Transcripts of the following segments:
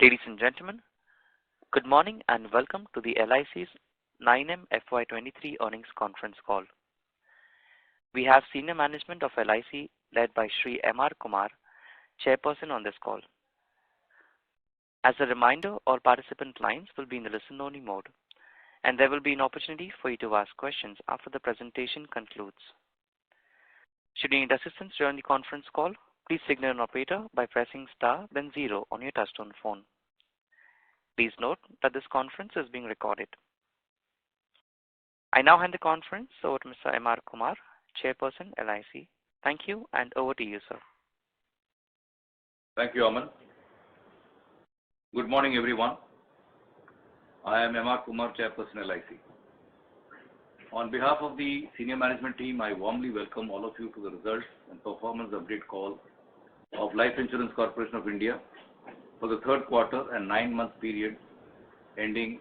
Ladies and gentlemen, good morning and welcome to the LIC's 9M FY23 earnings conference call. We have senior management of LIC led by Shri M.R. Kumar, chairperson on this call. As a reminder, all participant lines will be in the listen-only mode, and there will be an opportunity for you to ask questions after the presentation concludes. Should you need assistance during the conference call, please signal an operator by pressing star then 0 on your touchtone phone. Please note that this conference is being recorded. I now hand the conference over to Mr. M.R. Kumar, Chairperson, LIC. Thank you, and over to you, sir. Thank you, Aman. Good morning, everyone. I am M.R. Kumar, Chairperson, LIC. On behalf of the senior management team, I warmly welcome all of you to the results and performance update call of Life Insurance Corporation of India for the third quarter and 9-month period ending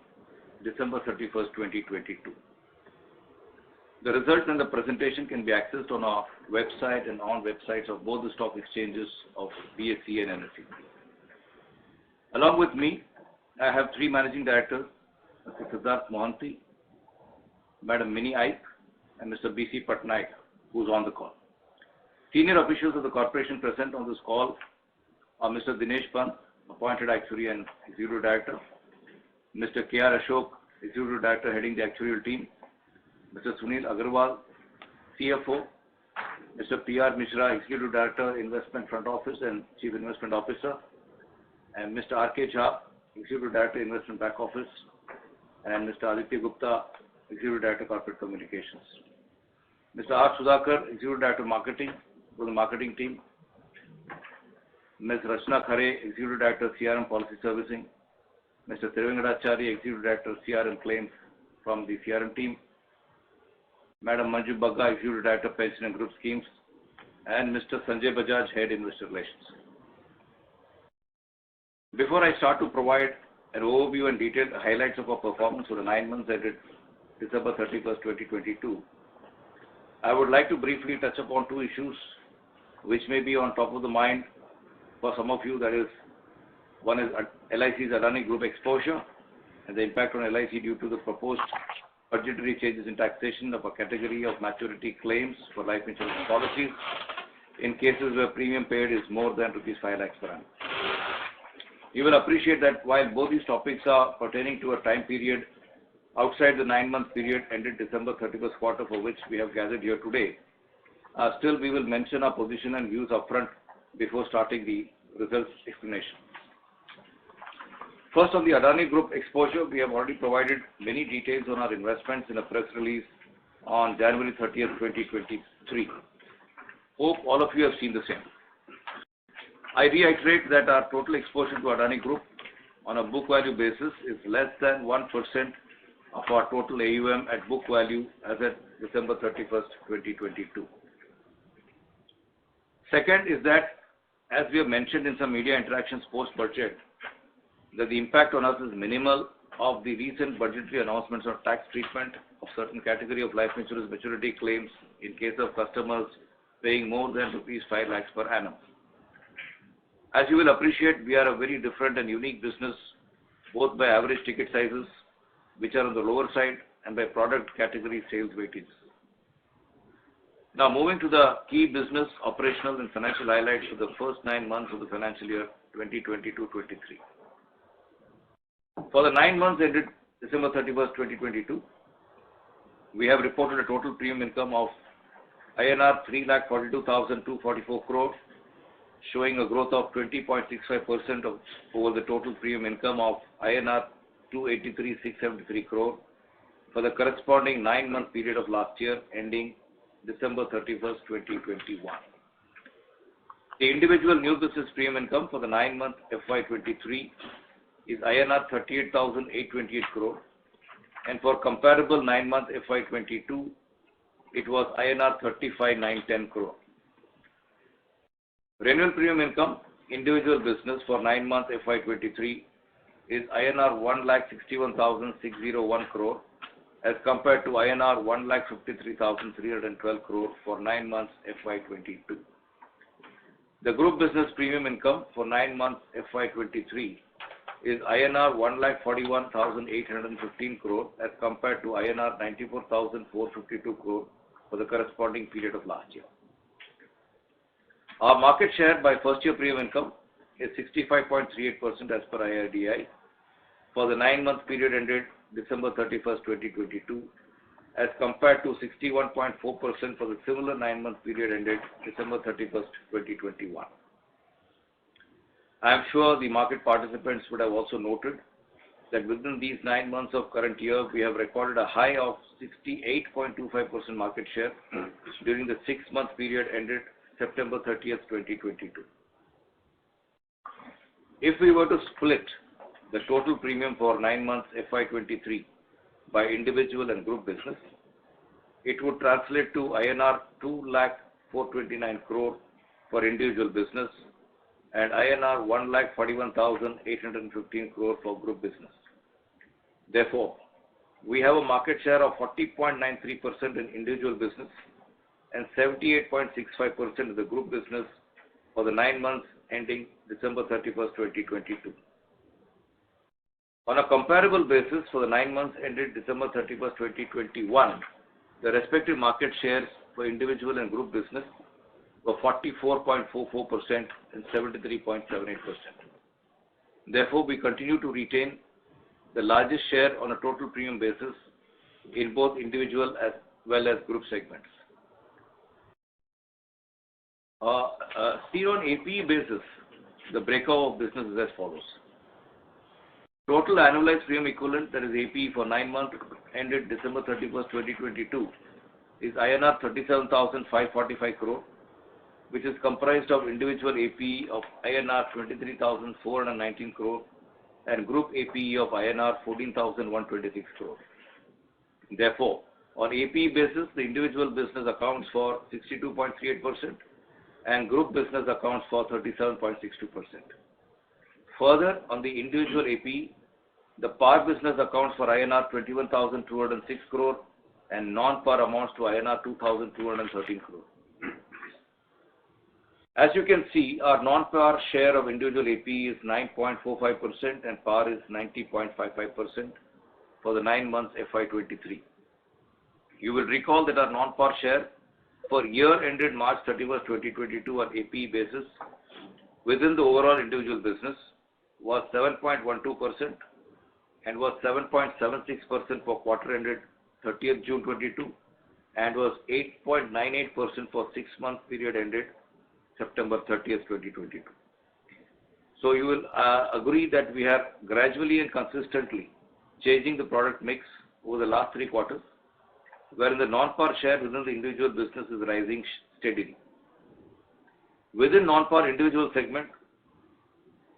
December 31st, 2022. The results and the presentation can be accessed on our website and on websites of both the stock exchanges of BSE and NSE. Along with me, I have three managing directors, Mr. Siddharth Mohanty, Madam Minnie Aik, and Mr. B.C. Patnaik, who is on the call. Senior officials of the corporation present on this call are Mr. Dinesh Pant, Appointed Actuary and Executive Director, Mr. K.R. Ashok, Executive Director heading the Actuarial Team, Mr. Sunil Agarwal, CFO, Mr. P.R. Mishra, Executive Director, Investment Front Office and Chief Investment Officer, and Mr. R.K. Jha, Executive Director, Investment Back Office, and Mr. Aditya Gupta, Executive Director, Corporate Communications. Mr. R. Sudhakar, Executive Director, Marketing, for the Marketing Team, Ms. Rachna Khare, Executive Director, CRM Policy Servicing, Mr. Thiruvengadachari, Executive Director, CRM Claims from the CRM Team, Madam Manju Bagga, Executive Director, Pension and Group Schemes, and Mr. Sanjay Bajaj, Head Investor Relations. Before I start to provide an overview and detailed highlights of our performance for the 9 months ended December 31st, 2022, I would like to briefly touch upon two issues which may be on top of the mind for some of you. That is, one is LIC's Adani Group exposure and the impact on LIC due to the proposed budgetary changes in taxation of a category of maturity claims for life insurance policies in cases where premium paid is more than rupees 5 lakhs per annum. You will appreciate that while both these topics are pertaining to a time period outside the 9-month period ended December 31st quarter for which we have gathered here today, still we will mention our position and views upfront before starting the results explanation. First, on the Adani Group exposure, we have already provided many details on our investments in a press release on January 30th, 2023. Hope all of you have seen the same. I reiterate that our total exposure to Adani Group on a book value basis is less than 1% of our total AUM at book value as at December 31st, 2022. Second is that, as we have mentioned in some media interactions post-budget, that the impact on us is minimal of the recent budgetary announcements on tax treatment of certain category of life insurance maturity claims in case of customers paying more than rupees 5 lakhs per annum. As you will appreciate, we are a very different and unique business, both by average ticket sizes, which are on the lower side, and by product category sales weightages. Now, moving to the key business, operational and financial highlights for the first 9 months of the financial year 2022-23. For the 9 months ended December 31st, 2022, we have reported a total premium income of INR 3,42,244 crore, showing a growth of 20.65% over the total premium income of INR 283,673 crore for the corresponding 9-month period of last year ending December 31st, 2021. The individual new business premium income for the 9-month FY23 is INR 38,828 crore, and for comparable 9-month FY22, it was INR 35,910 crore. Renewal premium income, individual business for 9-month FY23 is INR 1,61,601 crore as compared to INR 1,53,312 crore for 9 months FY22. The group business premium income for 9 months FY23 is INR 1,41,815 crore as compared to INR 94,452 crore for the corresponding period of last year. Our market share by first year premium income is 65.38% as per IRDAI for the 9-month period ended December 31st, 2022 as compared to 61.4% for the similar 9-month period ended December 31st, 2021. I am sure the market participants would have also noted that within these 9 months of current year, we have recorded a high of 68.25% market share during the 6-month period ended September 30th, 2022. If we were to split the total premium for 9 months FY23 by individual and group business, it would translate to INR 2,429 crore for individual business and INR 1,41,815 crore for group business. Therefore, we have a market share of 40.93% in individual business and 78.65% in the group business for the 9 months ending December 31st, 2022. On a comparable basis for the 9 months ended December 31st, 2021, the respective market shares for individual and group business were 44.44% and 73.78%. Therefore, we continue to retain the largest share on a total premium basis in both individual as well as group segments. Seen on APE basis, the breakup of business is as follows. Total annualized premium equivalent, that is APE, for 9 months ended December 31st, 2022 is INR 37,545 crore, which is comprised of individual APE of INR 23,419 crore and group APE of INR 14,126 crore. Therefore, on APE basis, the individual business accounts for 62.38% and group business accounts for 37.62%. Further, on the individual APE, the par business accounts for INR 21,206 crore and non-par amounts to INR 2,213 crore. As you can see, our non-par share of individual APE is 9.45% and par is 90.55% for the 9 months FY23. You will recall that our non-par share for year ended March 31st, 2022 on APE basis within the overall individual business was 7.12% and was 7.76% for quarter ended 30th June 22 and was 8.98% for 6-month period ended September 30th, 2022. So you will agree that we are gradually and consistently changing the product mix over the last 3 quarters, wherein the non-par share within the individual business is rising steadily. Within non-par individual segment,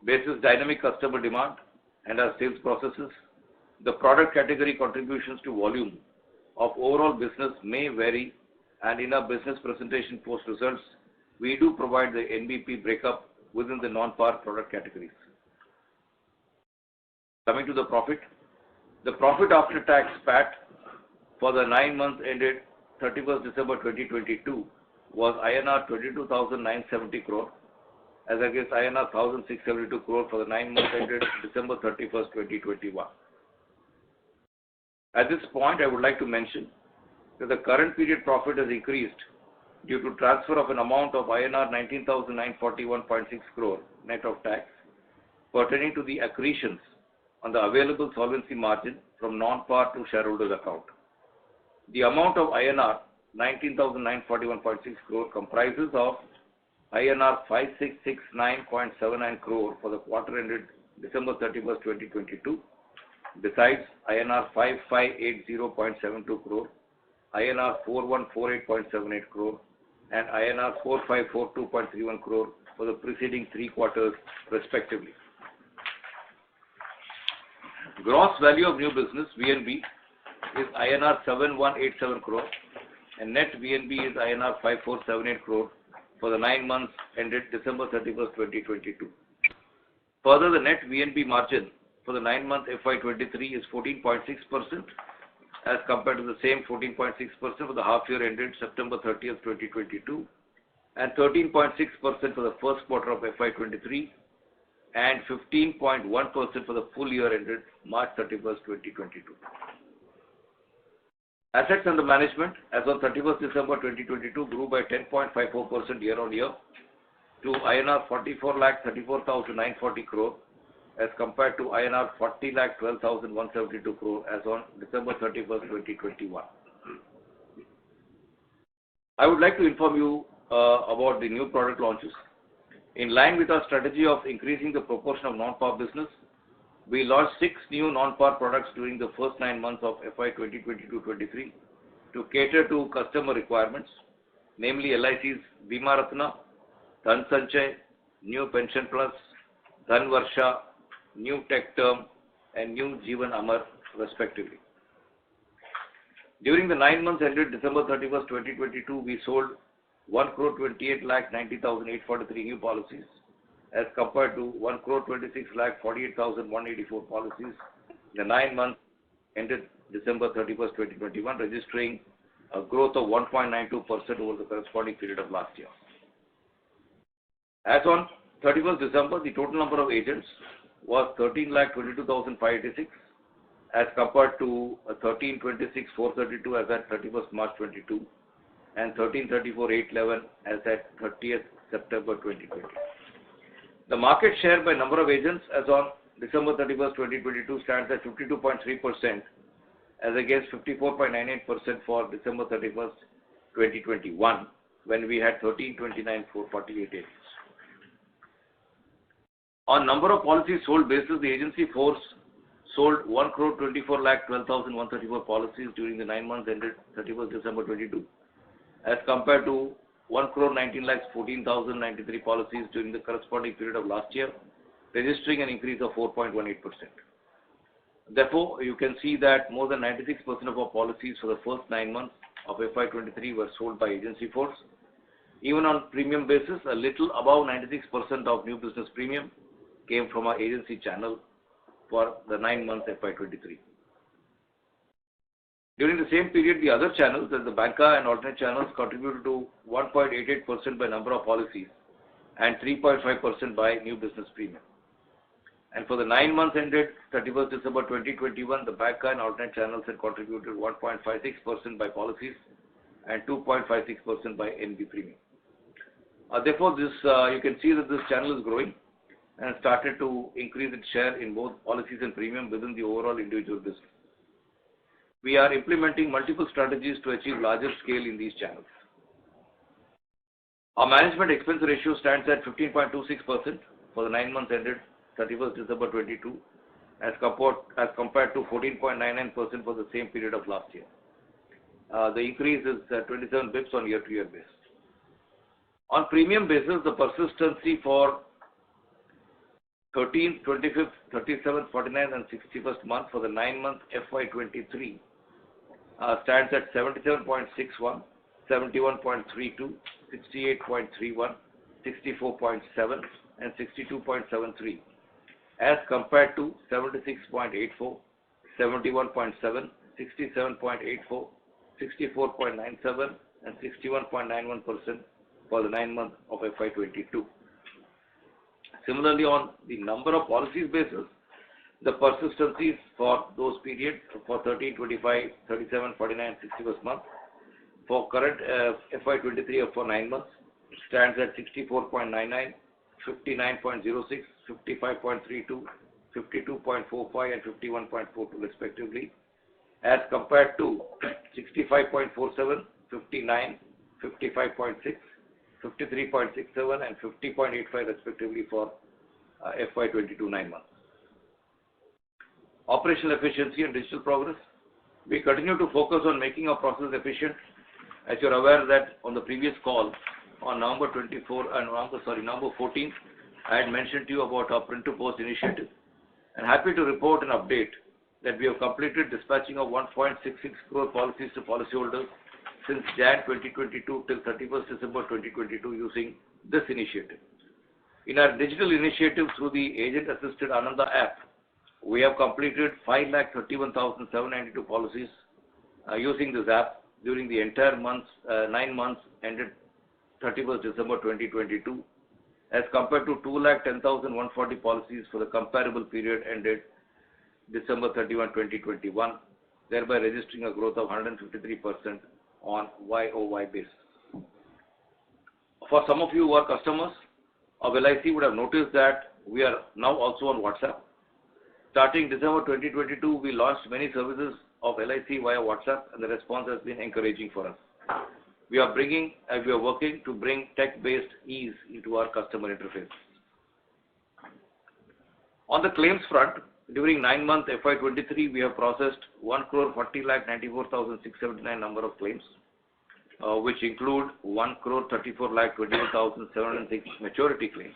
basis dynamic customer demand and our sales processes, the product category contributions to volume of overall business may vary, and in our business presentation post results, we do provide the NBP breakup within the non-par product categories. Coming to the profit after tax PAT for the 9 months ended 31st December 2022 was INR 22,970 crore as against INR 1,672 crore for the 9 months ended December 31st, 2021. At this point, I would like to mention that the current period profit has increased due to transfer of an amount of INR 19,941.6 crore net of tax pertaining to the accretions on the available solvency margin from non-par to shareholders account. The amount of INR 19,941.6 crore comprises of INR 5,669.79 crore for the quarter ended December 31st, 2022, besides INR 5,580.72 crore, INR 4,148.78 crore, and INR 4,542.31 crore for the preceding 3 quarters respectively. Gross value of new business VNB is INR 7,187 crore and net VNB is INR 5,478 crore for the 9 months ended December 31st, 2022. Further, the net VNB margin for the 9-month FY23 is 14.6% as compared to the same 14.6% for the half year ended September 30th, 2022 and 13.6% for the first quarter of FY23 and 15.1% for the full year ended March 31st, 2022. Assets under management as on 31st December 2022 grew by 10.54% year-on-year to INR 44,34,940 crore as compared to INR 40,12,172 crore as on December 31st, 2021. I would like to inform you about the new product launches. In line with our strategy of increasing the proportion of non-par business, we launched 6 new non-par products during the first 9 months of FY 2022-23 to cater to customer requirements, namely LIC's Bima Ratna, Dhan Sanchay, New Pension Plus, Dhan Varsha, New Tech Term, and New Jeevan Amar, respectively. During the 9 months ended December 31st, 2022, we sold 1,28,90,843 new policies as compared to 1,26,48,184 policies in the 9 months ended December 31st, 2021, registering a growth of 1.92% over the corresponding period of last year. As on 31st December, the total number of agents was 13,22,586 as compared to 13,26,432 as at 31st March 22 and 13,34,811 as at 30th September 2020. The market share by number of agents as on December 31st, 2022 stands at 52.3% as against 54.98% for December 31st, 2021 when we had 13,29,448 agents. On number of policies sold basis, the agency force sold 1,24,12,134 policies during the 9 months ended 31st December 22 as compared to 1,19,14,093 policies during the corresponding period of last year, registering an increase of 4.18%. Therefore, you can see that more than 96% of our policies for the first 9 months of FY23 were sold by agency force. Even on premium basis, a little above 96% of new business premium came from our agency channel for the 9 months FY23. During the same period, the other channels, as the banca and alternate channels, contributed to 1.88% by number of policies and 3.5% by new business premium. And for the 9 months ended 31st December 2021, the banca and alternate channels had contributed 1.56% by policies and 2.56% by NB premium. Therefore, this you can see that this channel is growing and started to increase its share in both policies and premium within the overall individual business. We are implementing multiple strategies to achieve larger scale in these channels. Our management expense ratio stands at 15.26% for the 9 months ended 31st December 22 as compared to 14.99% for the same period of last year. The increase is 27 bps on year-to-year basis. On premium basis, the persistency for 13th, 25th, 37th, 49th and 61st month for the 9 month FY23 stands at 77.61, 71.32, 68.31, 64.7 and 62.73 as compared to 76.84, 71.7, 67.84, 64.97 and 61.91% for the 9 months of FY22. Similarly, on the number of policies basis, the persistencies for those periods for 13, 25, 37, 49, 61st month for current FY23 or for 9 months stands at 64.99, 59.06, 55.32, 52.45 and 51.42 respectively as compared to 65.47, 59, 55.6, 53.67 and 50.85 respectively for FY22 9 months. Operational efficiency and digital progress. We continue to focus on making our process efficient. As you are aware that on the previous call on November 14th, I had mentioned to you about our print to post initiative and happy to report an update that we have completed dispatching of 1.66 crore policies to policyholders since Jan 2022 till 31st December 2022 using this initiative. In our digital initiative through the agent assisted Ananda app, we have completed 5,31,792 policies using this app during the entire 9 months ended 31st December 2022 as compared to 210,140 policies for the comparable period ended December 31, 2021, thereby registering a growth of 153% on YOY basis. For some of you who are customers of LIC would have noticed that we are now also on WhatsApp. Starting December 2022, we launched many services of LIC via WhatsApp, and the response has been encouraging for us. We are working to bring tech-based ease into our customer interface. On the claims front, during 9 months FY23, we have processed 1,40,94,679 number of claims, which include 1,34,21,706 maturity claims.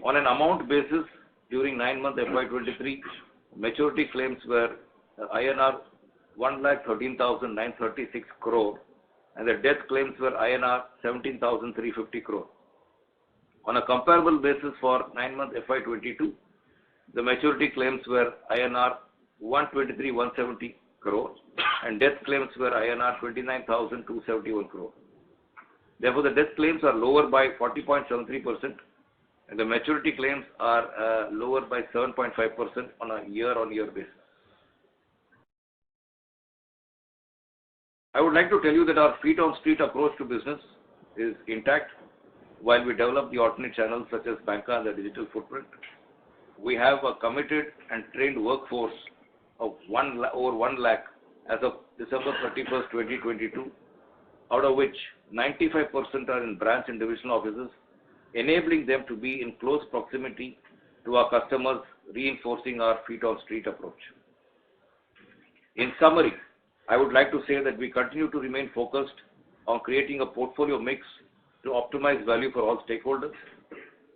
On an amount basis, during 9 months FY23, maturity claims were INR 1,13,936 crore, and the death claims were INR 17,350 crore. On a comparable basis for 9 months FY22, the maturity claims were INR 123,170 crore, and death claims were INR 29,271 crore. Therefore, the death claims are lower by 40.73%, and the maturity claims are lower by 7.5% on a year-on-year basis. I would like to tell you that our feet-on-street approach to business is intact. While we develop the alternate channels such as banca and the digital footprint, we have a committed and trained workforce of over 1 lakh as of December 31st, 2022, out of which 95% are in branch and divisional offices, enabling them to be in close proximity to our customers, reinforcing our feet-on-street approach. In summary, I would like to say that we continue to remain focused on creating a portfolio mix to optimize value for all stakeholders.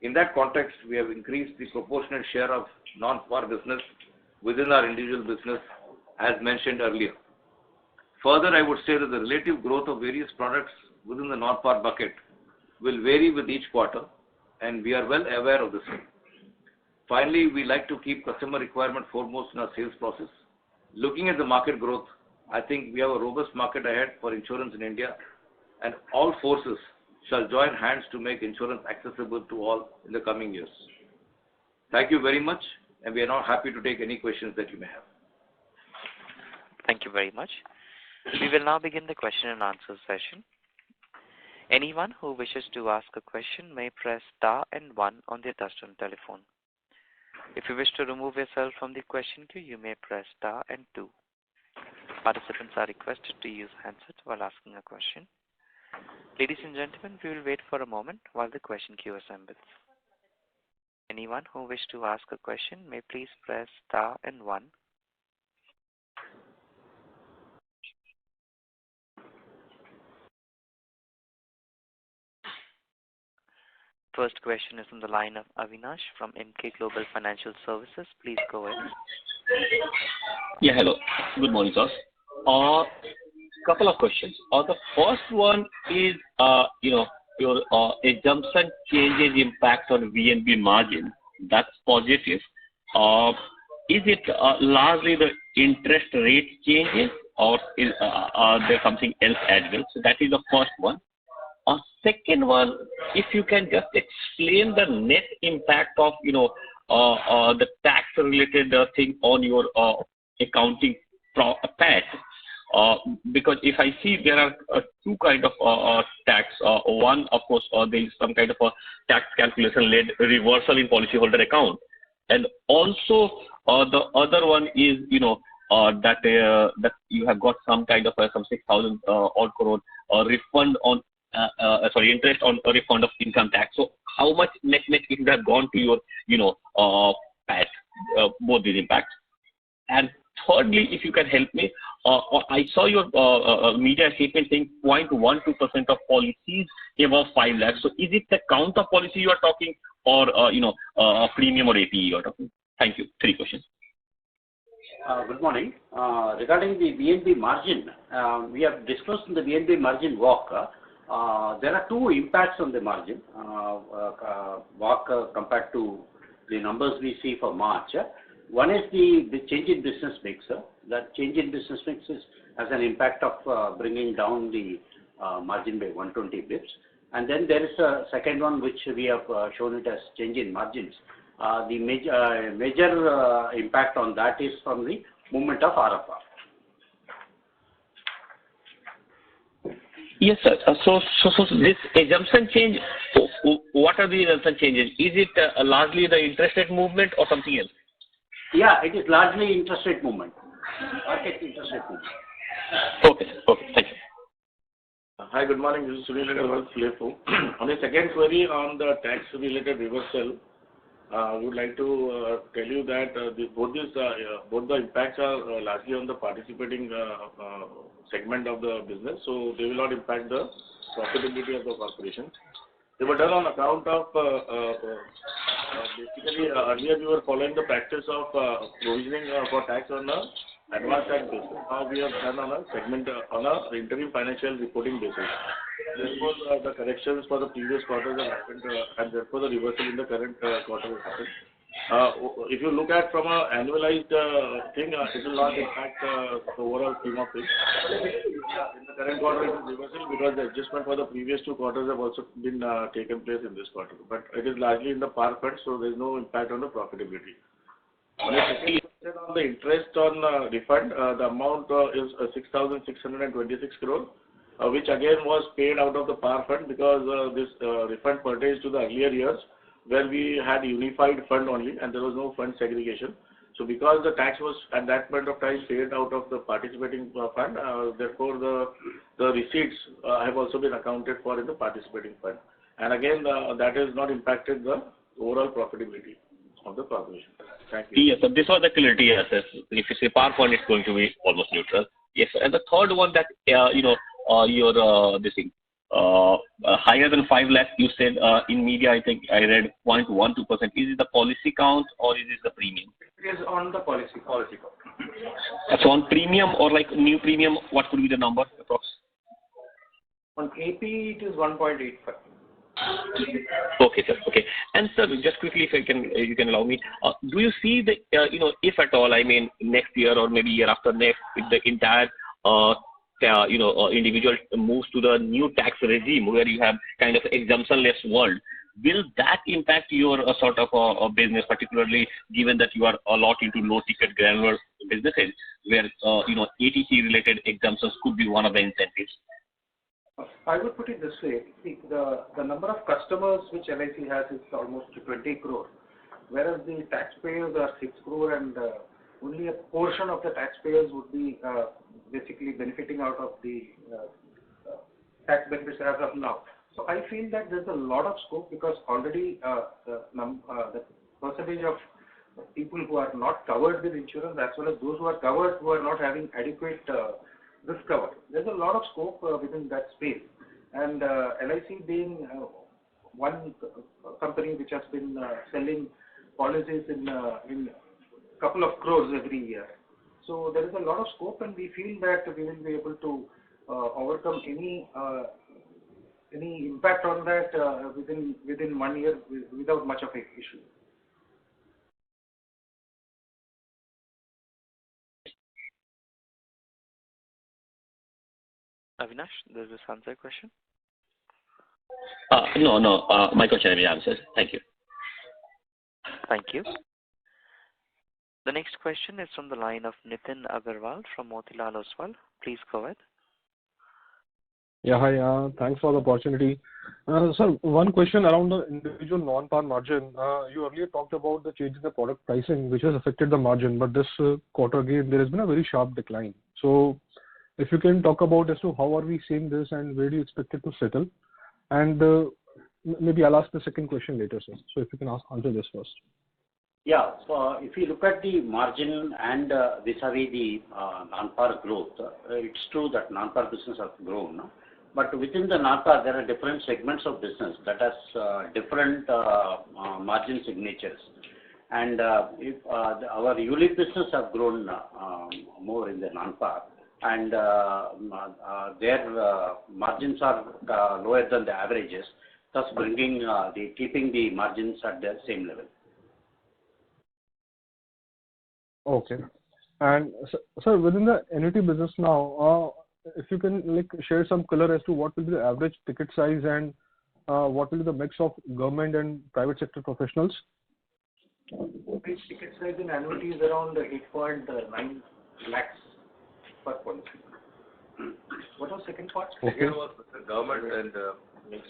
In that context, we have increased the proportionate share of non-par business within our individual business, as mentioned earlier. Further, I would say that the relative growth of various products within the non-par bucket will vary with each quarter, and we are well aware of the same. Finally, we like to keep customer requirement foremost in our sales process. Looking at the market growth, I think we have a robust market ahead for insurance in India, and all forces shall join hands to make insurance accessible to all in the coming years. Thank you very much, and we are now happy to take any questions that you may have. Thank you very much. We will now begin the question and answer session. Anyone who wishes to ask a question may press star and 1 on their touchtone telephone. If you wish to remove yourself from the question queue, you may press star and 2. Participants are requested to use handset while asking a question. Ladies and gentlemen, we will wait for a moment while the question queue assembles. Anyone who wishes to ask a question may please press star and 1. First question is on the line of Avinash from Emkay Global Financial Services. Please go ahead. Yeah, hello. Good morning, sir. Couple of questions. The first one is, your assumption changes impact on VNB margin. That's positive. Is it largely the interest rate changes, or is there something else as well? So that is the first one. Second one, if you can just explain the net impact of, the tax-related thing on your accounting PAT. Because if I see there are two kind of tax. One, of course, there is some kind of a tax calculation-led reversal in policyholder account, and also the other one is that you have got some kind of some 6,000 odd crore refund on interest on a refund of income tax. So how much net it would have gone to your PAT, both these impacts. And thirdly, if you can help me, I saw your media statement saying 0.12% of policies above 5 lakhs. So is it the count of policy you are talking, or a premium or APE you are talking? Thank you. 3 questions. Good morning. Regarding the VNB margin, we have discussed in the VNB margin walk. There are 2 impacts on the margin walk compared to the numbers we see for March. One is the change in business mix. That change in business mix has an impact of bringing down the margin by 120 bps. And then there is a second one which we have shown it as change in margins. The major impact on that is from the movement of RFR. Yes, sir. So this assumption change, what are the assumption changes? Is it largely the interest rate movement or something else? Yeah, it is largely interest rate movement, market interest rate movement. Okay, sir. Okay, thank you. Hi, good morning. This is Sunil Agarwal, CFO. On the second query on the tax-related reversal, we would like to tell you that both the impacts are largely on the participating segment of the business, so they will not impact the profitability of the corporation. They were done on account of basically earlier we were following the practice of provisioning for tax on a advanced tax basis. Now we have done on a segment on a interim financial reporting basis. Therefore, the corrections for the previous quarters have happened, and therefore the reversal in the current quarter has happened. If you look at from an annualized thing, it will not impact the overall scheme of things. In the current quarter, it is reversal because the adjustment for the previous 2 quarters have also been taken place in this quarter. But it is largely in the par fund, so there is no impact on the profitability. On the second question on the interest on refund, the amount is 6,626 crore, which again was paid out of the par fund because this refund pertains to the earlier years where we had unified fund only and there was no fund segregation. So because the tax was at that point of time paid out of the participating fund, therefore the receipts have also been accounted for in the participating fund. And again, that has not impacted the overall profitability of the corporation. Thank you. Yes, sir. This was the clarity, yes, sir. If you say par fund, it's going to be almost neutral. Yes, sir. And the third one that, your this thing, higher than 5 lakh, you said in media, I think I read 0.12%. Is it the policy count or is it the premium? It is on the policy count. So on premium or like new premium, what could be the number approx? On AP, it is 1.85. Okay, sir. Okay. And sir, just quickly, if you can allow me, do you see the, if at all, I mean, next year or maybe year after next, if the entire, individual moves to the new tax regime where you have kind of exemption-less world, will that impact your sort of business, particularly given that you are a lot into low-ticket granular businesses where, ATC-related exemptions could be one of the incentives? I would put it this way. See, the number of customers which LIC has is almost 20 crore, whereas the taxpayers are 6 crore and only a portion of the taxpayers would be basically benefiting out of the tax benefits as of now. So I feel that there's a lot of scope because already the percentage of people who are not covered with insurance as well as those who are covered who are not having adequate risk cover. There's a lot of scope within that space. And LIC being one company which has been selling policies in couple of crores every year. So there is a lot of scope and we feel that we will be able to overcome any impact on that within 1 year without much of an issue. Avinash, does this answer your question? No. My question has been answered. Thank you. Thank you. The next question is from the line of Nitin Agarwal from Motilal Oswal. Please go ahead. Yeah, hi. Thanks for the opportunity. Sir, one question around the individual non-par margin. You earlier talked about the change in the product pricing, which has affected the margin, but this quarter again, there has been a very sharp decline. So, if you can talk about as to how are we seeing this and where do you expect it to settle? And maybe I'll ask the second question later, sir. So, if you can answer this first. Yeah, so if you look at the margin and vis-a-vis the non-par growth, it's true that non-par business has grown. But within the non-par, there are different segments of business that has different margin signatures. And if our ULIP business have grown more in the non-par, and their margins are lower than the averages, thus keeping the margins at the same level. Okay. And sir, within the annuity business now, if you can share some color as to what will be the average ticket size and what will be the mix of government and private sector professionals? Average ticket size in annuity is around 8.9 lakhs per policy. What was the second part? Okay. Second was government and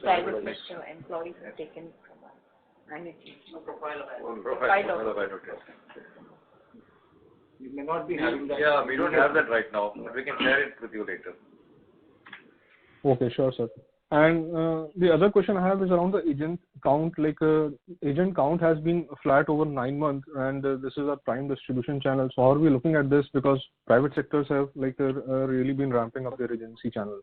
Private sector employees are taken from annuity. profile of annuity. You may not be having that. Yeah, we don't have that right now. We can share it with you later. Okay, sure, sir. And the other question I have is around the agent count. Like agent count has been flat over 9 months, and this is a prime distribution channel. So how are we looking at this? Because private sectors have really been ramping up their agency channel.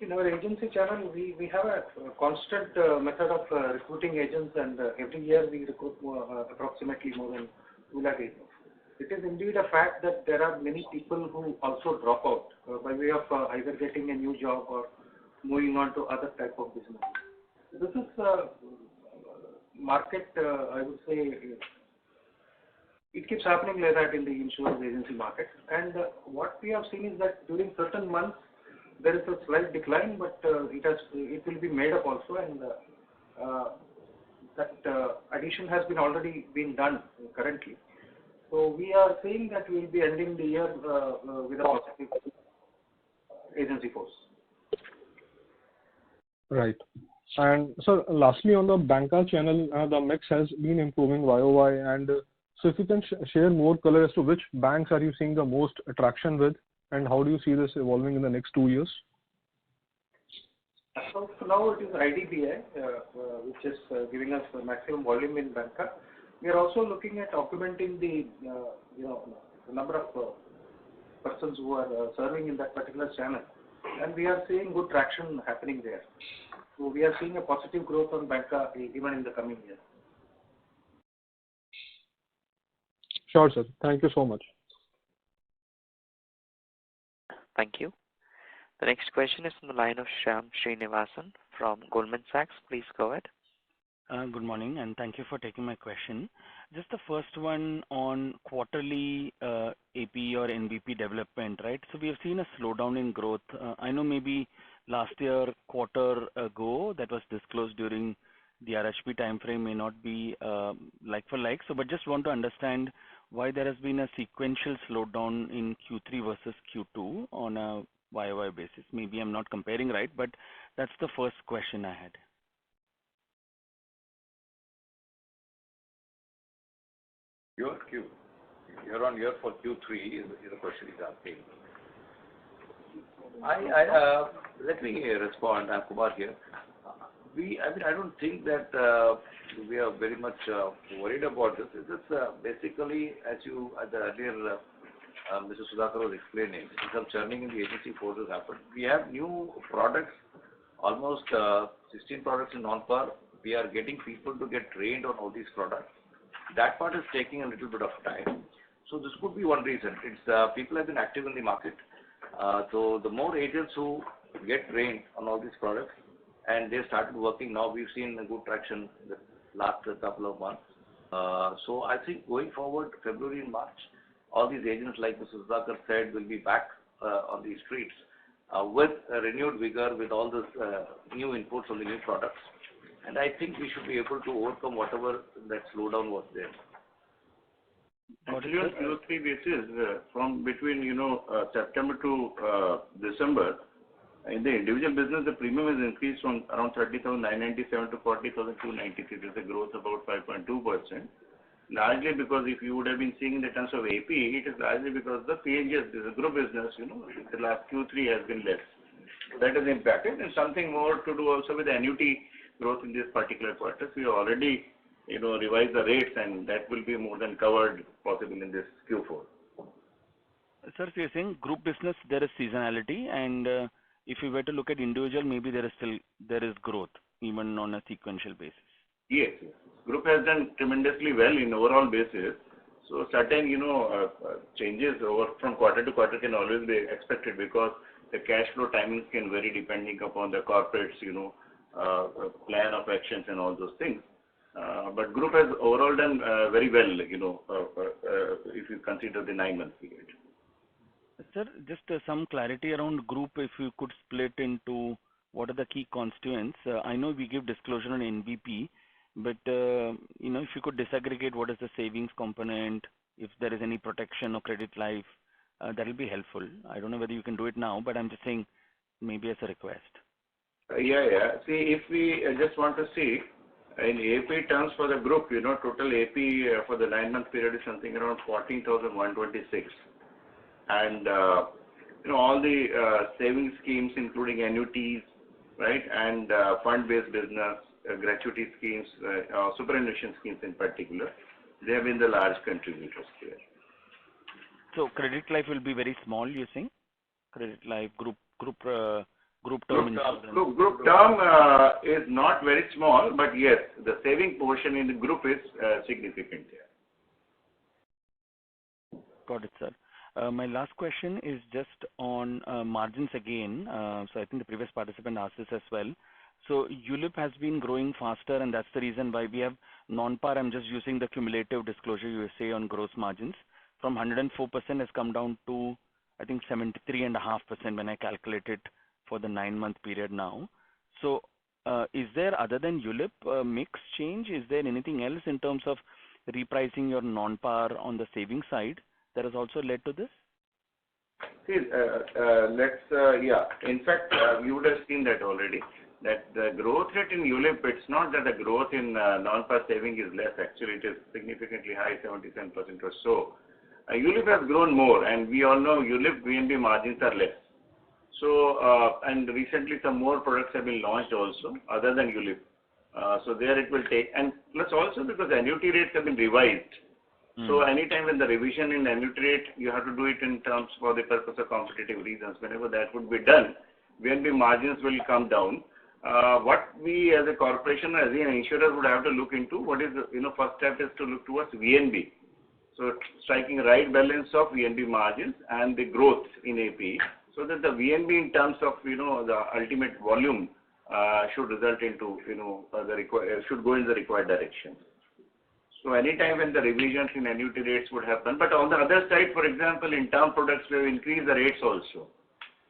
In our agency channel, we have a constant method of recruiting agents, and every year we recruit approximately more than 2 lakh agents. It is indeed a fact that there are many people who also drop out by way of either getting a new job or moving on to other type of business. This is market, I would say, it keeps happening like that in the insurance agency market. And what we have seen is that during certain months, there is a slight decline, but it will be made up also, and that addition has already been done currently. So we are saying that we will be ending the year with a positive agency force. Right. And so lastly, on the banca channel, the mix has been improving YOY. And so if you can share more color as to which banks are you seeing the most attraction with, and how do you see this evolving in the next 2 years? So now it is IDBI, which is giving us the maximum volume in banca. We are also looking at augmenting the the number of persons who are serving in that particular channel, and we are seeing good traction happening there. So we are seeing a positive growth on banca even in the coming year. Sure, sir. Thank you so much. Thank you. The next question is from the line of Shyam Srinivasan from Goldman Sachs. Please go ahead. Good morning, and thank you for taking my question. Just the first one on quarterly AP or NBP development, right? So we have seen a slowdown in growth. I know maybe last year, quarter ago, that was disclosed during the RHP timeframe may not be like for like. So, but just want to understand why there has been a sequential slowdown in Q3 versus Q2 on a YOY basis. Maybe I'm not comparing right, but that's the first question I had. Year on year for Q3 is the question he's asking. Let me respond. I'm Kumar here. I don't think that we are very much worried about this. It's just basically, as the earlier Mr. Sudhakar was explaining, some churning in the agency force has happened. We have new products, almost 16 products in non-par. We are getting people to get trained on all these products. That part is taking a little bit of time. So this could be one reason. It's people have been active in the market. So the more agents who get trained on all these products and they started working now, we've seen a good traction in the last couple of months. So I think going forward, February and March, all these agents, like Mr. Sudhakar said, will be back on the streets with a renewed vigor, with all this new inputs on the new products. And I think we should be able to overcome whatever that slowdown was there. Actually, on Q3 basis, from between September to December, in the individual business, the premium has increased from around 30,997 to 40,293. There's a growth about 5.2%. Largely because if you would have been seeing in the terms of AP, it is largely because the PNGS, the group business, the last Q3 has been less. So that has impacted, and something more to do also with the annuity growth in this particular quarter. We have already, revised the rates, and that will be more than covered possible in this Q4. Sir, so you're saying group business, there is seasonality, and if you were to look at individual, maybe there is growth even on a sequential basis. Yes. Group has done tremendously well in overall basis. So certain, changes over from quarter to quarter can always be expected because the cash flow timings can vary depending upon the corporate's, plan of actions and all those things. But group has overall done very well, if you consider the 9-month period. Sir, just some clarity around group, if you could split into what are the key constituents? I know we give disclosure on NBP, but if you could disaggregate what is the savings component, if there is any protection or credit life, that will be helpful. I don't know whether you can do it now, but I'm just saying maybe as a request. Yeah. See, if we just want to see in AP terms for the group, total AP for the 9-month period is something around 14,126. And, all the savings schemes, including annuities, right, and fund-based business, gratuity schemes, superannuation schemes in particular, they have been the large contributors here. So credit life will be very small, you think? Credit life, group term insurance. Group term is not very small, but yes, the saving portion in the group is significant here. Got it, sir. My last question is just on margins again. So I think the previous participant asked this as well. So ULIP has been growing faster, and that's the reason why we have non-par. I'm just using the cumulative disclosure you say on gross margins. From 104% has come down to, I think, 73.5% when I calculate it for the 9-month period now. So is there, other than ULIP, mix change? Is there anything else in terms of repricing your non-par on the saving side that has also led to this? See, in fact, you would have seen that already, that the growth rate in ULIP, it's not that the growth in non-par saving is less. Actually, it is significantly high, 77% or so. ULIP has grown more, and we all know ULIP VNB margins are less. So, and recently some more products have been launched also, other than ULIP. So there it will take, and plus also because annuity rates have been revised. So anytime when the revision in annuity rate, you have to do it in terms for the purpose of competitive reasons. Whenever that would be done, VNB margins will come down. What we as a corporation, as an insurer, would have to look into, what is, first step is to look towards VNB. So striking right balance of VNB margins and the growth in AP, so that the VNB in terms of, the ultimate volume should result into, should go in the required direction. So anytime when the revisions in annuity rates would happen, but on the other side, for example, in term products, we have increased the rates also.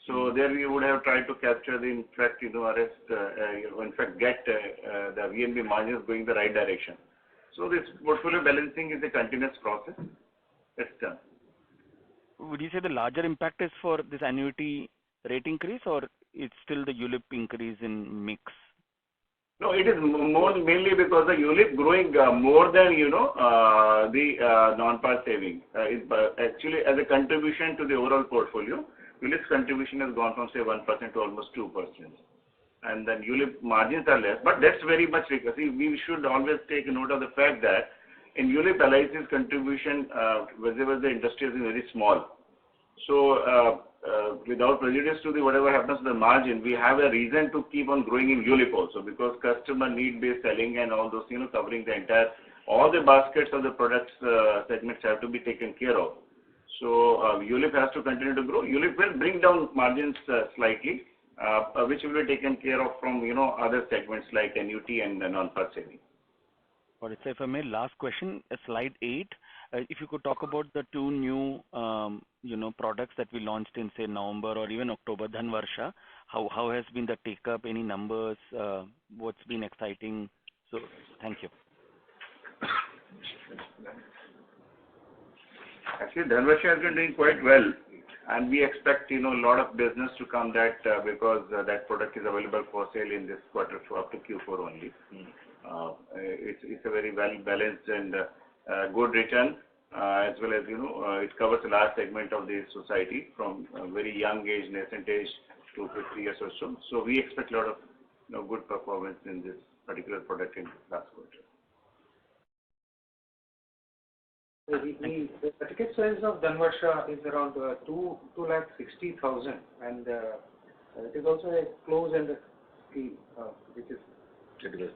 So there we would have tried to capture the, in fact, get the VNB margins going the right direction. So this portfolio balancing is a continuous process. It's done. Would you say the larger impact is for this annuity rate increase, or it's still the ULIP increase in mix? No, it is more mainly because the ULIP growing more than, the non-par saving. Actually, as a contribution to the overall portfolio, ULIP's contribution has gone from, say, 1% to almost 2%. And then ULIP margins are less, but that's very much because we should always take note of the fact that in ULIP, LIC's contribution, wherever the industry is very small. So, without prejudice to the whatever happens to the margin, we have a reason to keep on growing in ULIP also, because customer need-based selling and all those, covering the entire, all the baskets of the products segments have to be taken care of. So, ULIP has to continue to grow. ULIP will bring down margins slightly, which will be taken care of from, other segments like annuity and non-par saving. Got it. So if I may, last question, slide 8. If you could talk about the two new, products that we launched in, say, November or even October, Dhanvarsha, how has been the take-up, any numbers, what's been exciting? So, thank you. Actually, Dhanvarsha has been doing quite well, and we expect, a lot of business to come that because that product is available for sale in this quarter up to Q4 only. It's a very well balanced and good return, as well as, it covers a large segment of the society from a very young age, nascent age to 50 years or so. So we expect a lot of, good performance in this particular product in last quarter. The ticket size of Dhanvarsha is around 2,60,000, and it is also a close-end scheme, which is 31st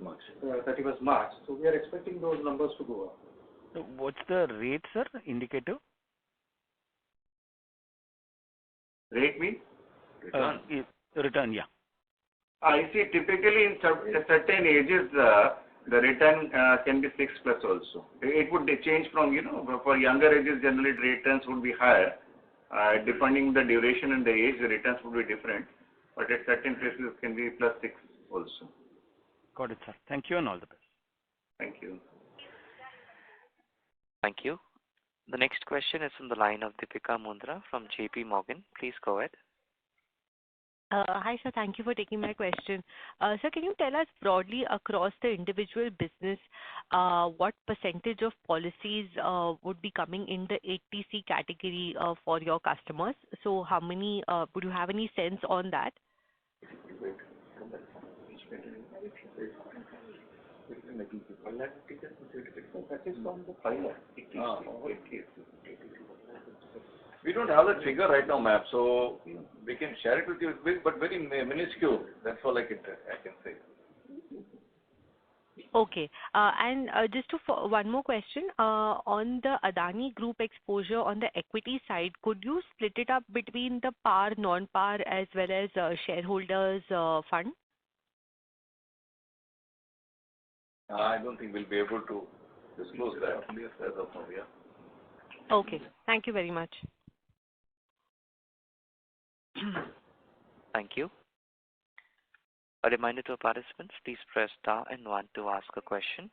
March. So we are expecting those numbers to go up. So what's the rate, sir, indicative? Rate means? Return. Return, yeah. I see typically in certain ages, the return can be 6 plus also. It would change from, for younger ages, generally the returns would be higher. Depending the duration and the age, the returns would be different. but at certain places it can be +6 also. Got it, sir. Thank you and all the best. Thank you. Thank you. The next question is from the line of Deepika Mundra from JP Morgan. Please go ahead. Hi, sir. Thank you for taking my question. Sir, can you tell us broadly across the individual business, what percentage of policies would be coming in the 80C category for your customers? So how many, would you have any sense on that? We don't have that figure right now, ma'am, so we can share it with you, but very minuscule. That's all I can say. Okay. And just one more question. On the Adani Group exposure on the equity side, could you split it up between the par, non-par, as well as shareholders fund? I don't think we'll be able to disclose that as of now, yeah. Okay. Thank you very much. Thank you. A reminder to our participants, please press star and 1 to ask a question.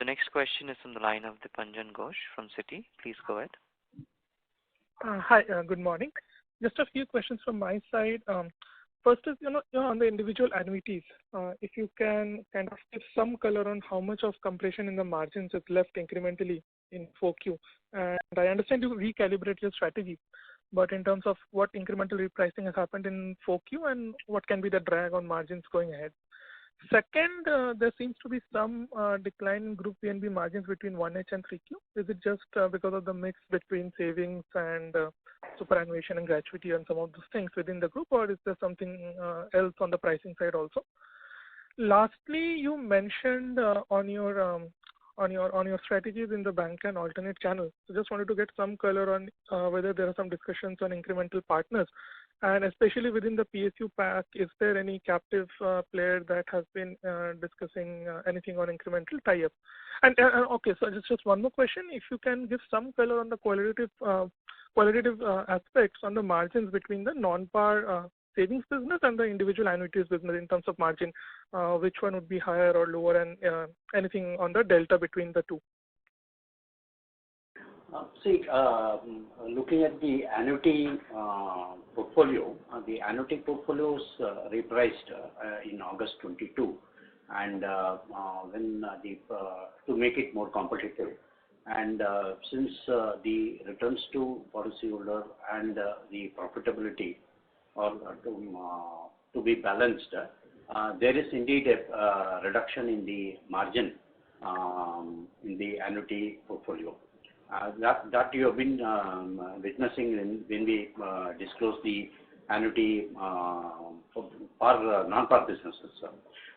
The next question is from the line of Dipanjan Ghosh from Citi. Please go ahead. Hi, good morning. Just a few questions from my side. First is, on the individual annuities, if you can kind of give some color on how much of compression in the margins is left incrementally in 4Q. And I understand you recalibrate your strategy, but in terms of what incremental repricing has happened in 4Q and what can be the drag on margins going ahead. Second, there seems to be some decline in group PNB margins between 1H and 3Q. Is it just because of the mix between savings and superannuation and gratuity and some of those things within the group, or is there something else on the pricing side also? Lastly, you mentioned on your strategies in the bank and alternate channels. So just wanted to get some color on whether there are some discussions on incremental partners, and especially within the PSU pack, is there any captive player that has been discussing anything on incremental tie-up? And okay, so just one more question. If you can give some color on the qualitative aspects on the margins between the non-par savings business and the individual annuities business in terms of margin, which one would be higher or lower, and anything on the delta between the two? Looking at the annuity portfolio, the annuity portfolio is repriced in August 22, and when to make it more competitive. And since the returns to policyholder and the profitability are to be balanced, there is indeed a reduction in the margin in the annuity portfolio. That you have been witnessing when we disclose the annuity for non-par businesses.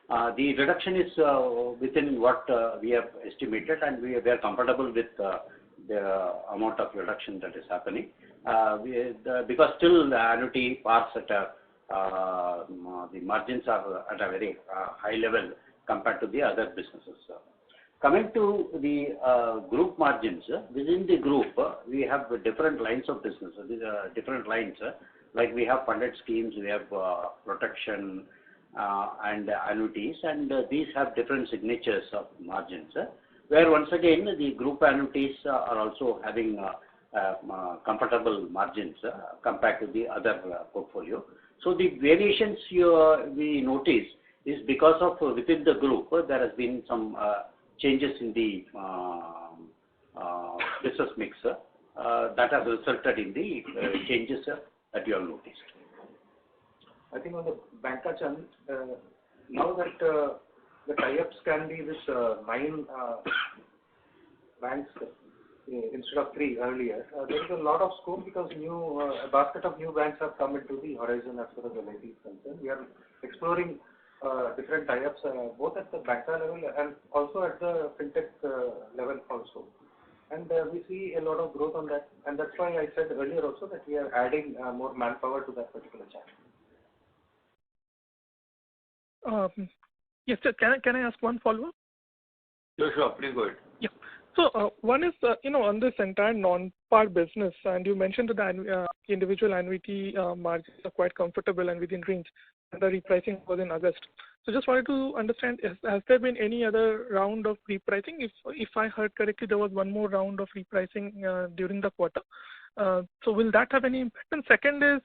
The reduction is within what we have estimated, and we are comfortable with the amount of reduction that is happening. Because still the annuity parts the margins are at a very high level compared to the other businesses. Coming to the group margins, within the group, we have different lines of business. These are different lines, like we have funded schemes, we have protection and annuities, and these have different signatures of margins. Where once again, the group annuities are also having comfortable margins compared to the other portfolio. So the variations we notice is because of within the group, there has been some changes in the business mix that has resulted in the changes that you have noticed. I think on the banca channel, now that the tie-ups can be with 9 banks instead of 3 earlier, there is a lot of scope because a basket of new banks have come into the horizon as far as LIC is concerned. We are exploring different tie-ups both at the banca level and also at the fintech level also. And we see a lot of growth on that, and that's why I said earlier also that we are adding more manpower to that particular channel. Yes, sir. Can I ask one follow-up? Sure. Please go ahead. Yeah. One is, on this entire non-par business, and you mentioned that the individual annuity margins are quite comfortable and within range, and the repricing was in August. So just wanted to understand, has there been any other round of repricing? If I heard correctly, there was one more round of repricing during the quarter. So will that have any impact? And second is,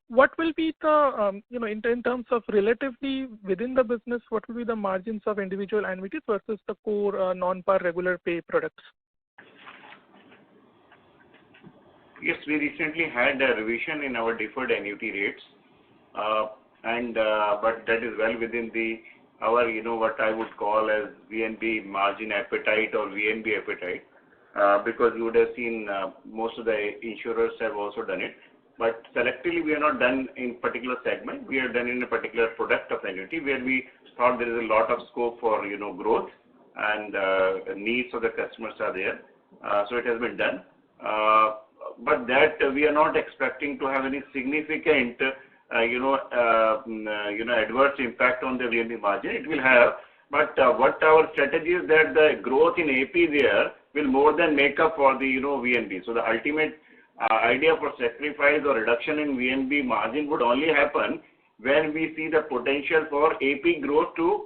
what will be the, in terms of relatively within the business, what will be the margins of individual annuities versus the core non-par regular pay products? Yes, we recently had a revision in our deferred annuity rates, but that is well within our what I would call as VNB margin appetite or VNB appetite, because you would have seen most of the insurers have also done it. But selectively, we are not done in particular segment. We are done in a particular product of annuity where we thought there is a lot of scope for growth and needs of the customers are there. So it has been done. But that we are not expecting to have any significant adverse impact on the VNB margin. It will have, but what our strategy is that the growth in AP there will more than make up for the VNB. So the ultimate idea for sacrifice or reduction in VNB margin would only happen when we see the potential for AP growth to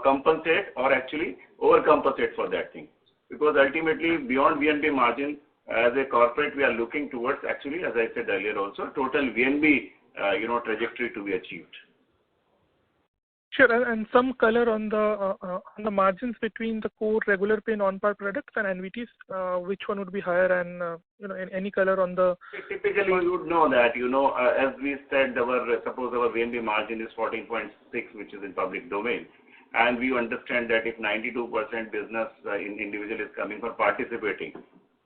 compensate or actually overcompensate for that thing. Because ultimately beyond VNB margin, as a corporate, we are looking towards actually, as I said earlier also, total VNB trajectory to be achieved. Sure, and some color on the margins between the core regular pay non-par products and annuities, which one would be higher, and any color on the. Typically, you would know that as we said, suppose our VNB margin is 14.6, which is in public domain, and we understand that if 92% business in individual is coming for participating,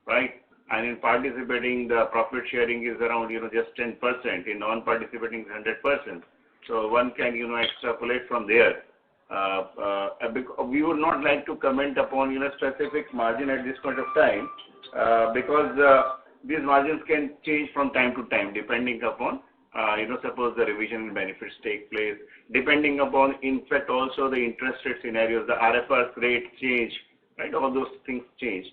right? And in participating, the profit sharing is around just 10%. In non-participating, 100%. So one can extrapolate from there. We would not like to comment upon specific margin at this point of time because these margins can change from time to time depending upon suppose the revision in benefits take place, depending upon in fact also the interest rate scenarios, the RFR rate change, right? All those things change.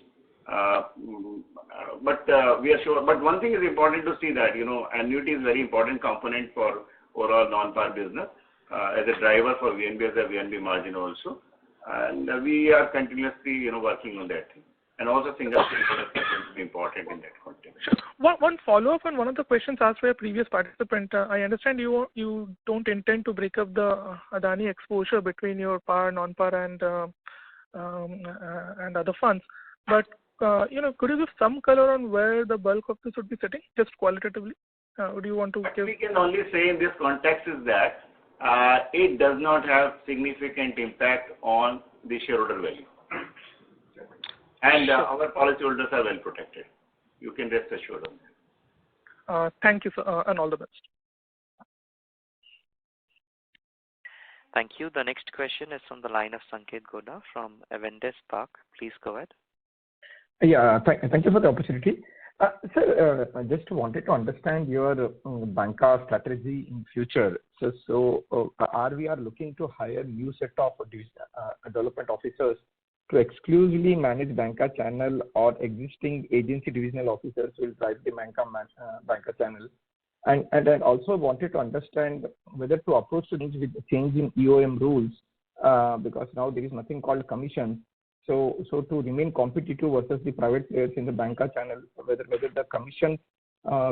But we are sure. But one thing is important to see that annuity is very important component for overall non-par business as a driver for VNB as a VNB margin also, and we are continuously working on that thing. And also single product is going to be important in that context. Sure. One follow-up on one of the questions asked by a previous participant. I understand you don't intend to break up the Adani exposure between your par, non-par, and other funds, but could you give some color on where the bulk of this would be sitting, just qualitatively? Would you want to give? We can only say in this context is that it does not have significant impact on the shareholder value. And our policyholders are well protected. You can rest assured on that. Thank you, sir, and all the best. Thank you. The next question is from the line of Sanket Godha from Avendus Spark. Please go ahead. Yeah, thank you for the opportunity. Sir, I just wanted to understand your banca strategy in future. So are we looking to hire new set of development officers to exclusively manage banca channel, or existing agency divisional officers will drive the banca channel? And I also wanted to understand whether to approach to with the change in EOM rules, because now there is nothing called commission. So to remain competitive versus the private players in the banca channel, whether the commission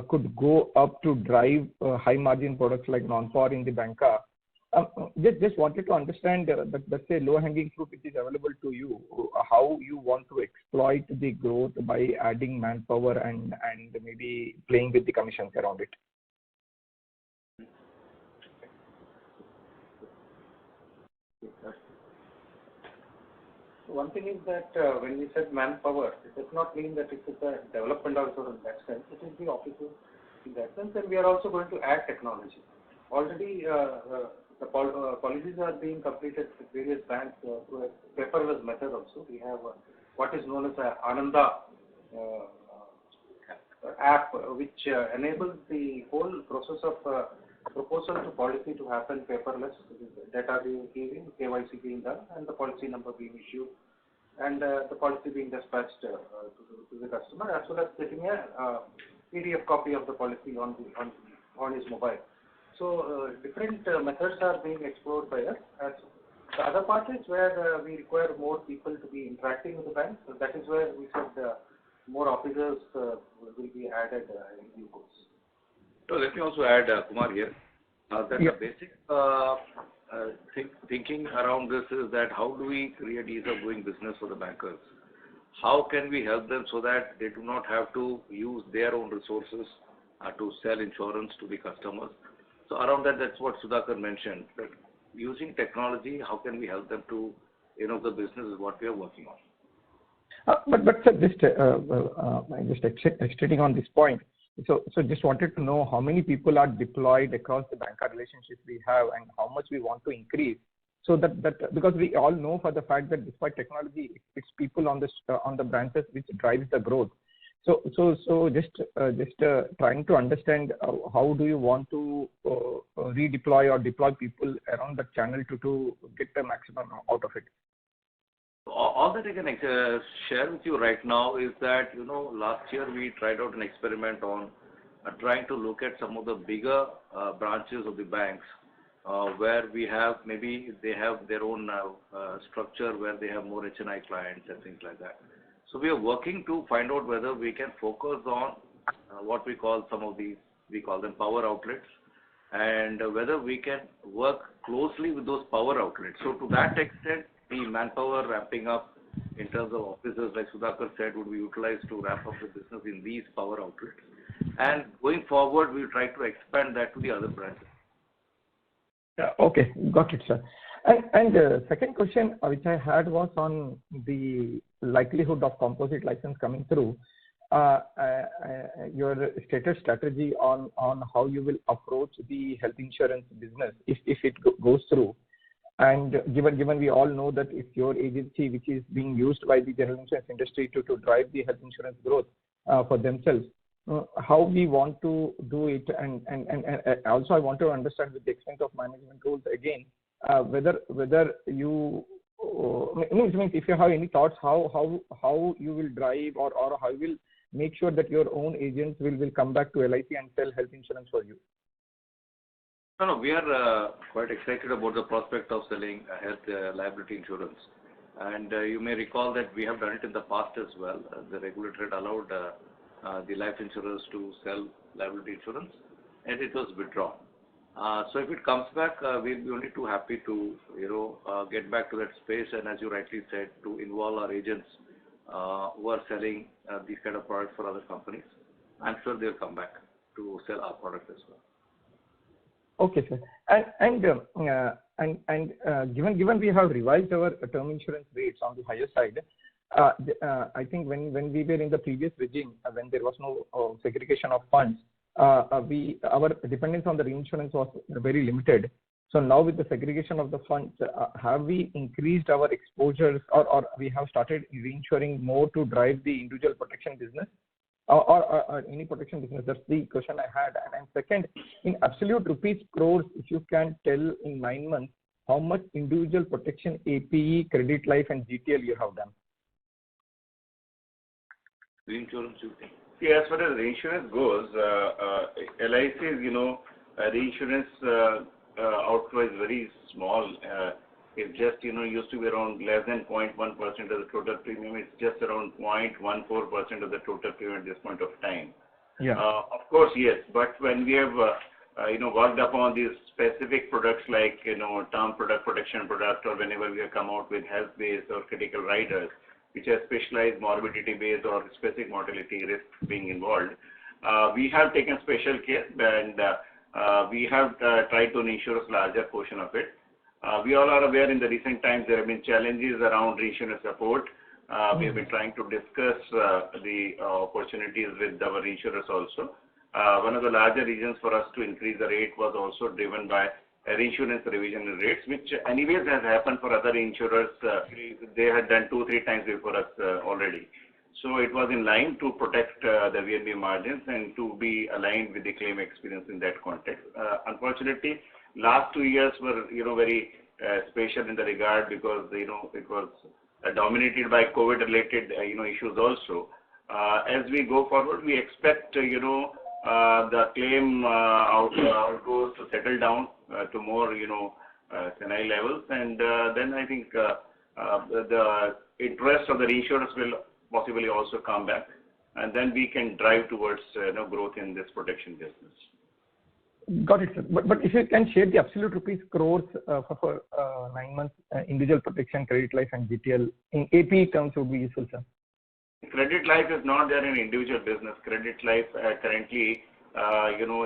could go up to drive high margin products like non-par in the banca. Just wanted to understand let's say low hanging fruit which is available to you, how you want to exploit the growth by adding manpower and maybe playing with the commissions around it. One thing is that when we said manpower, it does not mean that it is a development also in that sense. It is the officers in that sense, and we are also going to add technology. Already, the policies are being completed with various banks through a paperless method also. We have what is known as a Ananda app, which enables the whole process of proposal to policy to happen paperless, data being given, KYC being done, and the policy number being issued and the policy being dispatched to the customer, as well as getting a PDF copy of the policy on his mobile. So different methods are being explored by us. The other part is where we require more people to be interacting with the bank. So that is where we said more officers will be added in due course. So let me also add, Kumar here, that the basic thinking around this is that how do we create ease of doing business for the bankers? How can we help them so that they do not have to use their own resources to sell insurance to the customers? So around that, that's what Sudhakar mentioned, that using technology, how can we help them to, the business is what we are working on. But sir, just extending on this point, so just wanted to know how many people are deployed across the banker relationships we have and how much we want to increase. So that because we all know for the fact that despite technology, it's people on the branches which drives the growth. So just trying to understand how do you want to redeploy or deploy people around the channel to get the maximum out of it? All that I can share with you right now is that, last year we tried out an experiment on trying to look at some of the bigger branches of the banks where we have, maybe they have their own structure where they have more HNI clients and things like that. So we are working to find out whether we can focus on what we call some of these, we call them power outlets, and whether we can work closely with those power outlets. So to that extent, the manpower ramping up in terms of officers, like Sudhakar said, would be utilized to ramp up the business in these power outlets. And going forward, we'll try to expand that to the other branches. Okay, got it, sir. And second question which I had was on the likelihood of composite license coming through. Your stated strategy on how you will approach the health insurance business if it goes through. And given we all know that it's your agency which is being used by the general insurance industry to drive the health insurance growth for themselves, how we want to do it, and also I want to understand with the extent of management rules again, whether you means if you have any thoughts how you will drive or how you will make sure that your own agents will come back to LIC and sell health insurance for you. No, we are quite excited about the prospect of selling health liability insurance. And you may recall that we have done it in the past as well. The regulator had allowed the life insurers to sell liability insurance, and it was withdrawn. So if it comes back, we'll be only too happy to, get back to that space, and as you rightly said, to involve our agents who are selling these kind of products for other companies. I'm sure they'll come back to sell our product as well. Okay, sir. And given we have revised our term insurance rates on the higher side, I think when we were in the previous regime, when there was no segregation of funds, our dependence on the reinsurance was very limited. So now with the segregation of the funds, have we increased our exposures or we have started reinsuring more to drive the individual protection business? Or any protection business? That's the question I had. And second, in absolute rupees crores, if you can tell in 9 months, how much individual protection APE, credit life and GTL you have done? Reinsurance, you think? See, as far as reinsurance goes, LIC's, reinsurance outflow is very small. It just, used to be around less than 0.1% of the total premium. It's just around 0.14% of the total premium at this point of time. Yeah. Of course, yes. But when we have, worked upon these specific products like, term product, protection product, or whenever we have come out with health-based or critical riders, which are specialized morbidity-based or specific mortality risk being involved, we have taken special care and we have tried to insure a larger portion of it. We all are aware in the recent times there have been challenges around reinsurance support. We have been trying to discuss the opportunities with our reinsurers also. One of the larger reasons for us to increase the rate was also driven by reinsurance revision rates, which anyways has happened for other insurers. They had done 2-3 times before us already. So it was in line to protect the VNB margins and to be aligned with the claim experience in that context. Unfortunately, last 2 years were very special in the regard because it was dominated by COVID-related, issues also. As we go forward, we expect, the claim outgoes to settle down to more, senile levels, and then I think the interest of the reinsurers will possibly also come back, and then we can drive towards growth in this protection business. Got it, sir. But if you can share the absolute rupees crores for 9 months, individual protection, credit life, and GTL in AP terms would be useful, sir. Credit life is not there in individual business. Credit life currently,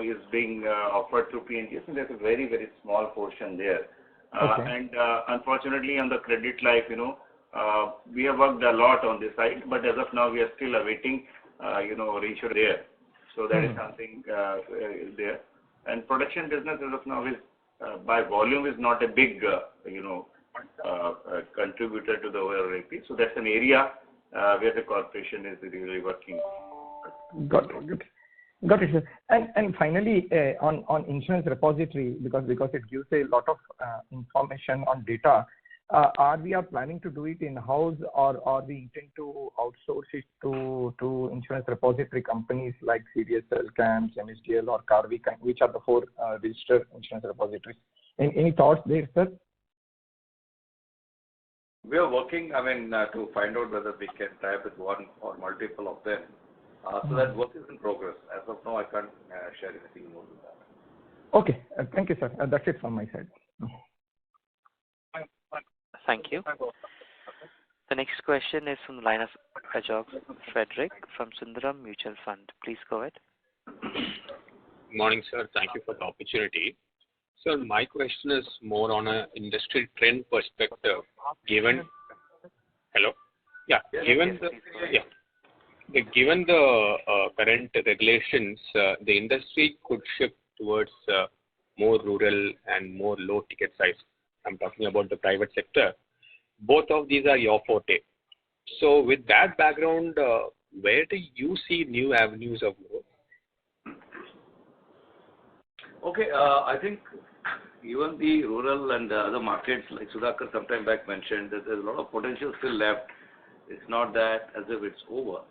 is being offered through PNGs, and there's a very, very small portion there. And unfortunately, on the credit life, we have worked a lot on this side, but as of now, we are still awaiting, reinsurance there. So that is something there. And protection business as of now is, by volume, is not a big, contributor to the overall AP. So that's an area where the corporation is really working. Got it, sir. And finally, on insurance repository, because it gives a lot of information on data, are we planning to do it in-house, or are we intend to outsource it to insurance repository companies like CDSL, CAMS, MSDL, or Carvi, which are the 4 registered insurance repositories? Any thoughts there, sir? We are working, to find out whether we can tie up with one or multiple of them. So that work is in progress. As of now, I can't share anything more than that. Okay. Thank you, sir. That's it from my side. Thank you. The next question is from the line of Ajog Frederick from Sundaram Mutual Fund. Please go ahead. Good morning, sir. Thank you for the opportunity. Sir, my question is more on an industry trend perspective. Given the current regulations, the industry could shift towards more rural and more low ticket size. I'm talking about the private sector. Both of these are your forte. So with that background, where do you see new avenues of growth? Okay, I think even the rural and other markets, like Sudhakar sometime back mentioned, that there's a lot of potential still left. It's not that as if it's over.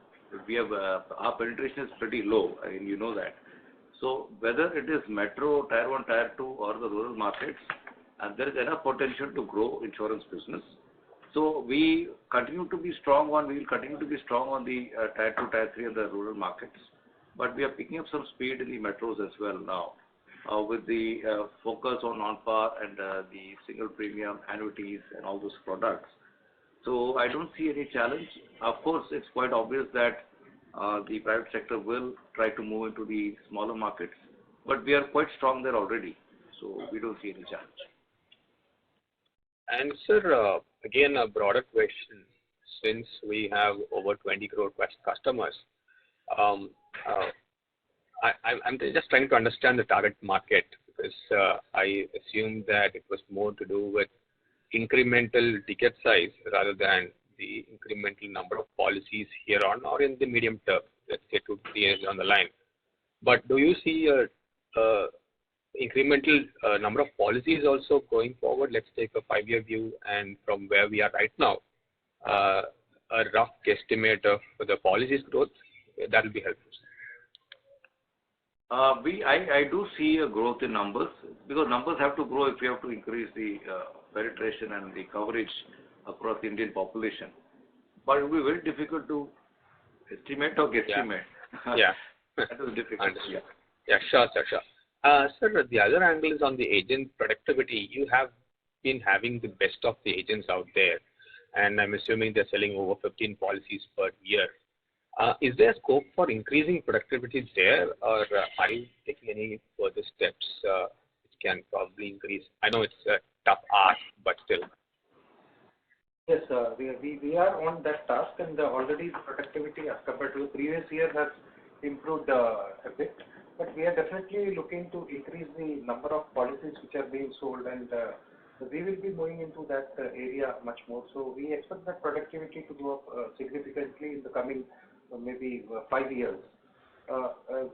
We have our penetration is pretty low, and you know that. So whether it is metro, tier 1, tier 2, or the rural markets, and there is enough potential to grow insurance business. So we continue to be strong on. We will continue to be strong on the tier 2, tier 3, and the rural markets. But we are picking up some speed in the metros as well now, with the focus on non-par and the single premium annuities and all those products. So I don't see any challenge. Of course, it's quite obvious that the private sector will try to move into the smaller markets, but we are quite strong there already. So we don't see any challenge. And sir, again, a broader question. Since we have over 20 crore customers, I'm just trying to understand the target market, because I assume that it was more to do with incremental ticket size rather than the incremental number of policies here on or in the medium term, let's say 2 to 3 years down the line. But do you see a incremental number of policies also going forward? Let's take a 5-year view, and from where we are right now, a rough guesstimate of the policies growth, that will be helpful. I do see a growth in numbers, because numbers have to grow if we have to increase the penetration and the coverage across the Indian population. But it will be very difficult to estimate or guesstimate. Yeah. That is difficult. Yeah, sure. Sir, the other angle is on the agent productivity. You have been having the best of the agents out there, and I'm assuming they're selling over 15 policies per year. Is there scope for increasing productivity there, or are you taking any further steps which can probably increase? I know it's a tough ask, but still. Yes, we are on that task, and already the productivity as compared to the previous year has improved a bit. But we are definitely looking to increase the number of policies which are being sold, and we will be moving into that area much more. So we expect that productivity to go up significantly in the coming maybe 5 years.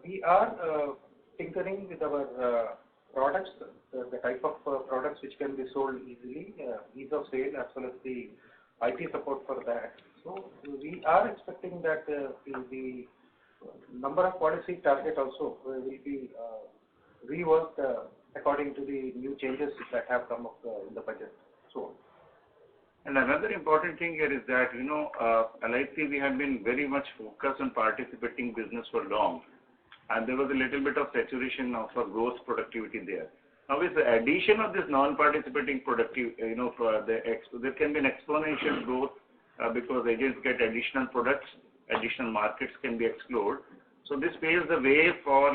We are tinkering with our products, the type of products which can be sold easily, ease of sale, as well as the IT support for that. So we are expecting that the number of policy target also will be reworked according to the new changes that have come up in the budget. So. And another important thing here is that, LIC, we have been very much focused on participating business for long. And there was a little bit of saturation of growth productivity there. Now, with the addition of this non-participating productive, there can be an exponential growth because agents get additional products, additional markets can be explored. So this paves the way for,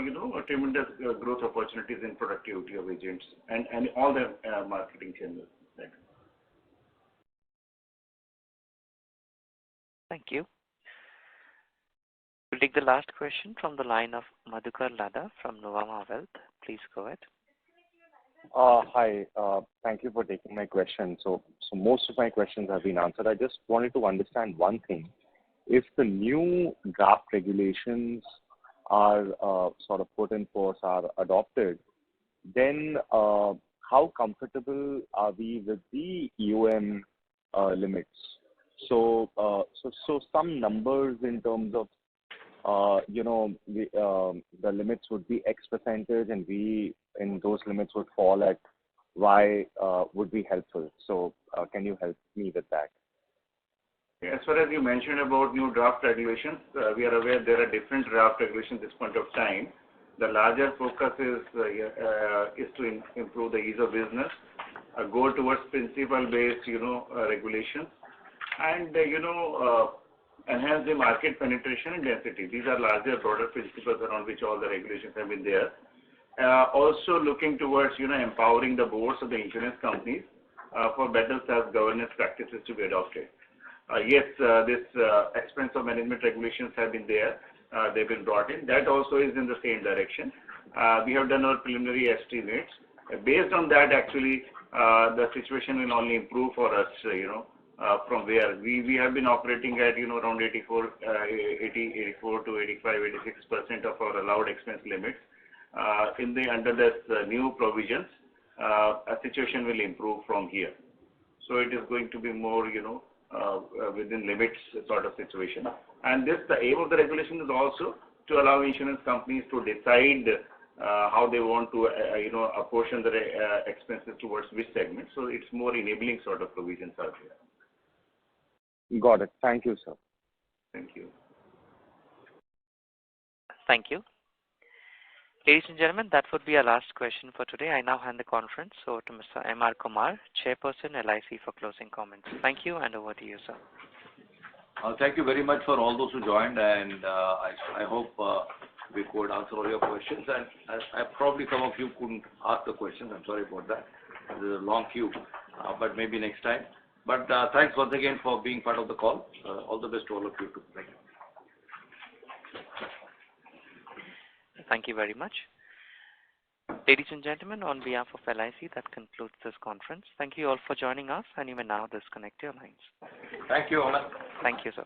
tremendous growth opportunities in productivity of agents and all the marketing channels. Right. Thank you. We'll take the last question from the line of Madhukar Ladha from Nuvama Wealth. Please go ahead. Hi. Thank you for taking my question. So most of my questions have been answered. I just wanted to understand one thing. If the new draft regulations are sort of put in force, are adopted, then how comfortable are we with the EOM limits? So some numbers in terms of the limits would be X percentage, and we in those limits would fall at Y would be helpful. So can you help me with that? As far as you mentioned about new draft regulations, we are aware there are different draft regulations at this point of time. The larger focus is to improve the ease of business, go towards principle-based, regulations, and enhance the market penetration and density. These are larger, broader principles around which all the regulations have been there. Also looking towards, empowering the boards of the insurance companies for better self-governance practices to be adopted. Yes, this expense of management regulations have been there. They've been brought in. That also is in the same direction. We have done our preliminary estimates. Based on that, actually, the situation will only improve for us, from where we have been operating at, around 84 to 85, 86% of our allowed expense limits. Under this new provisions, a situation will improve from here. So it is going to be more, within limits sort of situation. And the aim of the regulation is also to allow insurance companies to decide how they want to, apportion the expenses towards which segment. So it's more enabling sort of provisions out here. Got it. Thank you, sir. Thank you. Thank you. Ladies and gentlemen, that would be our last question for today. I now hand the conference over to Mr. M.R. Kumar, Chairperson, LIC, for closing comments. Thank you, and over to you, sir. Thank you very much for all those who joined, and I hope we could answer all your questions. And probably some of you couldn't ask the questions. I'm sorry about that. There's a long queue, but maybe next time. But thanks once again for being part of the call. All the best to all of you too. Thank you. Thank you very much. Ladies and gentlemen, on behalf of LIC, that concludes this conference. Thank you all for joining us, and you may now disconnect your lines. Thank you, Ola. Thank you, sir.